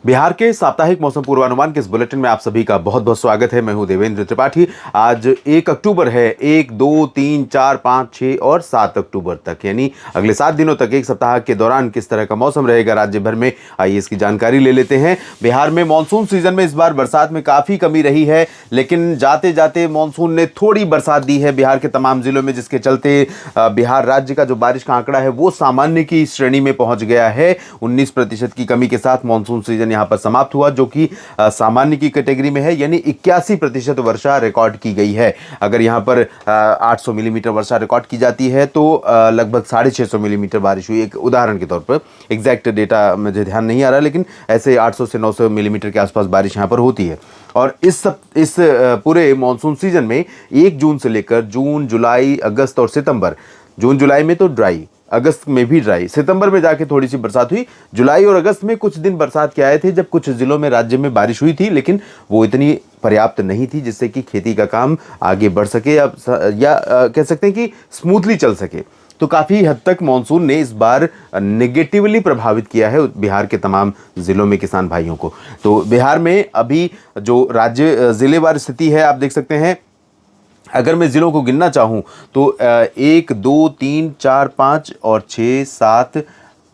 बिहार के साप्ताहिक मौसम पूर्वानुमान के इस बुलेटिन में आप सभी का बहुत बहुत स्वागत है। मैं हूं देवेंद्र त्रिपाठी। आज 1 अक्टूबर है। 1, 2, 3, 4, 5, 6 और 7 अक्टूबर तक, यानी अगले 7 दिनों तक एक सप्ताह के दौरान किस तरह का मौसम रहेगा राज्य भर में, आइए इसकी जानकारी ले लेते हैं। बिहार में मानसून सीजन में इस बार बरसात में काफ़ी कमी रही है, लेकिन जाते जाते मानसून ने थोड़ी बरसात दी है बिहार के तमाम जिलों में, जिसके चलते बिहार राज्य का जो बारिश का आंकड़ा है वो सामान्य की श्रेणी में पहुंच गया है। 19% की कमी के साथ मानसून सीजन यहां पर समाप्त हुआ, जो कि सामान्य की कैटेगरी में है, यानी 81% वर्षा रिकॉर्ड की गई है। अगर यहां पर 800 मिलीमीटर वर्षा रिकॉर्ड की जाती है तो लगभग 650 मिलीमीटर बारिश हुई। एक उदाहरण के तौर पर, एग्जैक्ट डेटा मुझे ध्यान नहीं आ रहा, लेकिन ऐसे 800 से 900 मिलीमीटर के आसपास बारिश यहां पर होती है। और इस पूरे मानसून सीजन में 1 जून से लेकर जून, जुलाई, अगस्त और सितंबर, जून जुलाई में तो ड्राई, अगस्त में भी ड्राई, सितंबर में जाके थोड़ी सी बरसात हुई, जुलाई और अगस्त में कुछ दिन बरसात के आए थे जब कुछ जिलों में राज्य में बारिश हुई थी, लेकिन वो इतनी पर्याप्त नहीं थी जिससे कि खेती का काम आगे बढ़ सके या कह सकते हैं कि स्मूथली चल सके। तो काफ़ी हद तक मानसून ने इस बार नेगेटिवली प्रभावित किया है बिहार के तमाम ज़िलों में किसान भाइयों को। तो बिहार में अभी जो राज्य ज़िलेवार स्थिति है, आप देख सकते हैं। अगर मैं ज़िलों को गिनना चाहूँ तो 1, 2, 3, 4, 5 और 6, 7,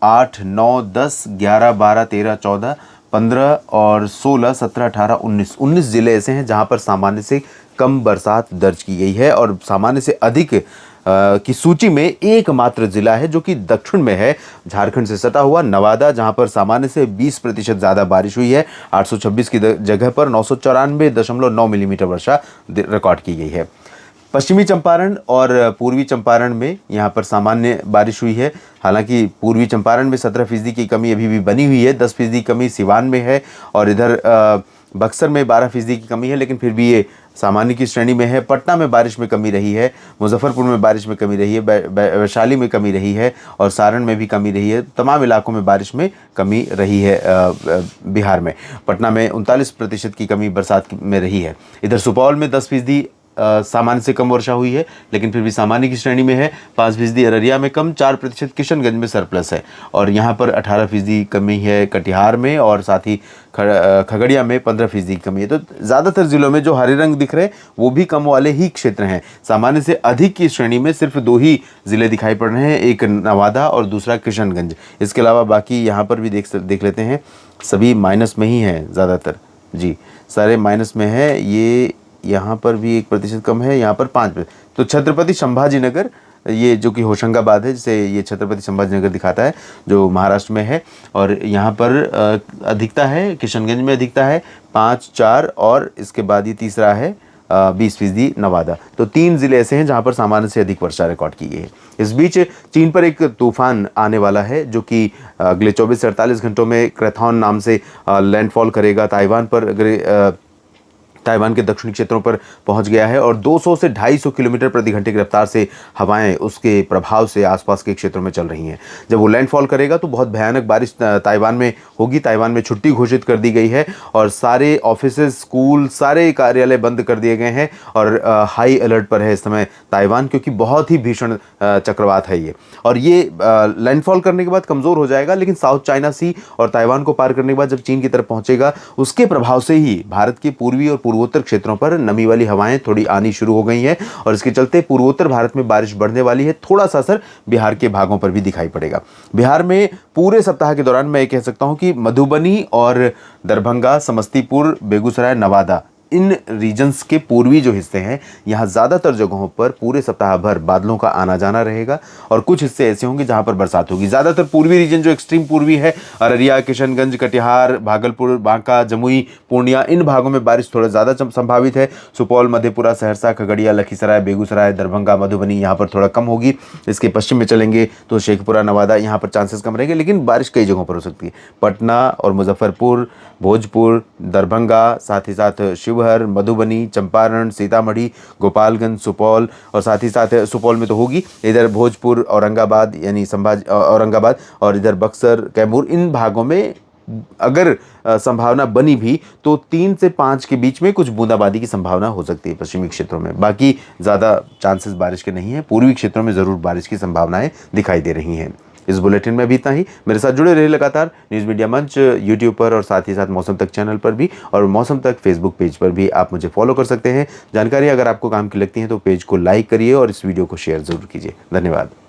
8, 9, 10, 11, 12, 13, 14, 15 और 16, 17, 18, 19 ज़िले ऐसे हैं जहाँ पर सामान्य से कम बरसात दर्ज की गई है। और सामान्य से अधिक की सूची में एकमात्र जिला है जो कि दक्षिण में है, झारखंड से सटा हुआ नवादा, जहां पर सामान्य से 20% ज़्यादा बारिश हुई है। 826 की जगह पर 994.9 मिलीमीटर वर्षा रिकॉर्ड की गई है। पश्चिमी चंपारण और पूर्वी चंपारण में यहाँ पर सामान्य बारिश हुई है। हालांकि पूर्वी चंपारण में 17% की कमी अभी भी बनी हुई है, 10% की कमी सिवान में है, और इधर बक्सर में 12% की कमी है, लेकिन फिर भी ये सामान्य की श्रेणी में है। पटना में बारिश में कमी रही है, मुजफ्फरपुर में बारिश में कमी रही है, वैशाली में कमी रही है और सारण में भी कमी रही है। तमाम इलाकों में बारिश में कमी रही है। बिहार में पटना में 39% की कमी बरसात में रही है। इधर सुपौल में 10% सामान्य से कम वर्षा हुई है, लेकिन फिर भी सामान्य की श्रेणी में है। 5% अररिया में कम, 4% किशनगंज में सरप्लस है, और यहाँ पर 18% कमी है कटिहार में, और साथ ही खगड़िया में 15% की कमी है। तो ज़्यादातर ज़िलों में जो हरे रंग दिख रहे हैं वो भी कम वाले ही क्षेत्र हैं। सामान्य से अधिक की श्रेणी में सिर्फ 2 ही ज़िले दिखाई पड़ रहे हैं, एक नवादा और दूसरा किशनगंज। इसके अलावा बाकी यहाँ पर भी देख लेते हैं, सभी माइनस में ही हैं ज़्यादातर। जी, सारे माइनस में है। ये यहाँ पर भी 1% कम है, यहाँ पर 5%। तो छत्रपति संभाजी नगर, ये जो कि होशंगाबाद है, जिसे ये छत्रपति संभाजी नगर दिखाता है, जो महाराष्ट्र में है, और यहाँ पर अधिकता है, किशनगंज में अधिकता है 5, 4, और इसके बाद ये तीसरा है 20% नवादा। तो 3 ज़िले ऐसे हैं जहाँ पर सामान्य से अधिक वर्षा रिकॉर्ड की गई है। इस बीच चीन पर एक तूफान आने वाला है, जो कि अगले 24 से 48 घंटों में क्रैथॉन नाम से लैंडफॉल करेगा ताइवान पर। अगर ताइवान के दक्षिणी क्षेत्रों पर पहुंच गया है, और 200 से 250 किलोमीटर प्रति घंटे की रफ्तार से हवाएं उसके प्रभाव से आसपास के क्षेत्रों में चल रही हैं। जब वो लैंडफॉल करेगा तो बहुत भयानक बारिश ताइवान में होगी। ताइवान में छुट्टी घोषित कर दी गई है, और सारे ऑफिसेज, स्कूल, सारे कार्यालय बंद कर दिए गए हैं, और हाई अलर्ट पर है इस समय ताइवान, क्योंकि बहुत ही भीषण चक्रवात है ये। और ये लैंडफॉल करने के बाद कमज़ोर हो जाएगा, लेकिन साउथ चाइना सी और ताइवान को पार करने के बाद जब चीन की तरफ पहुंचेगा, उसके प्रभाव से ही भारत के पूर्वी और पूर्वोत्तर क्षेत्रों पर नमी वाली हवाएं थोड़ी आनी शुरू हो गई हैं, और इसके चलते पूर्वोत्तर भारत में बारिश बढ़ने वाली है। थोड़ा सा असर बिहार के भागों पर भी दिखाई पड़ेगा। बिहार में पूरे सप्ताह के दौरान मैं कह सकता हूं कि मधुबनी और दरभंगा, समस्तीपुर, बेगूसराय, नवादा, इन रीजन्स के पूर्वी जो हिस्से हैं, यहाँ ज़्यादातर जगहों पर पूरे सप्ताह भर बादलों का आना जाना रहेगा, और कुछ हिस्से ऐसे होंगे जहाँ पर बरसात होगी। ज़्यादातर पूर्वी रीजन जो एक्सट्रीम पूर्वी है, अररिया, किशनगंज, कटिहार, भागलपुर, बांका, जमुई, पूर्णिया, इन भागों में बारिश थोड़ा ज़्यादा संभावित है। सुपौल, मधेपुरा, सहरसा, खगड़िया, लखीसराय, बेगूसराय, दरभंगा, मधुबनी, यहाँ पर थोड़ा कम होगी। इसके पश्चिम में चलेंगे तो शेखपुरा, नवादा, यहाँ पर चांसेस कम रहेंगे, लेकिन बारिश कई जगहों पर हो सकती है। पटना और मुजफ्फरपुर, भोजपुर, दरभंगा, साथ ही साथ शिवहर, मधुबनी, चंपारण, सीतामढ़ी, गोपालगंज, सुपौल, और साथ ही साथ सुपौल में तो होगी, इधर भोजपुर, औरंगाबाद, यानी औरंगाबाद, और इधर बक्सर, कैमूर, इन भागों में अगर संभावना बनी भी तो 3 से 5 के बीच में कुछ बूंदाबांदी की संभावना हो सकती है पश्चिमी क्षेत्रों में। बाकी ज़्यादा चांसेस बारिश के नहीं है। पूर्वी क्षेत्रों में ज़रूर बारिश की संभावनाएं दिखाई दे रही हैं। इस बुलेटिन में भी इतना ही। मेरे साथ जुड़े रहे लगातार न्यूज़ मीडिया मंच यूट्यूब पर और साथ ही साथ मौसम तक चैनल पर भी और मौसम तक फेसबुक पेज पर भी आप मुझे फॉलो कर सकते हैं। जानकारी अगर आपको काम की लगती है तो पेज को लाइक करिए और इस वीडियो को शेयर ज़रूर कीजिए। धन्यवाद।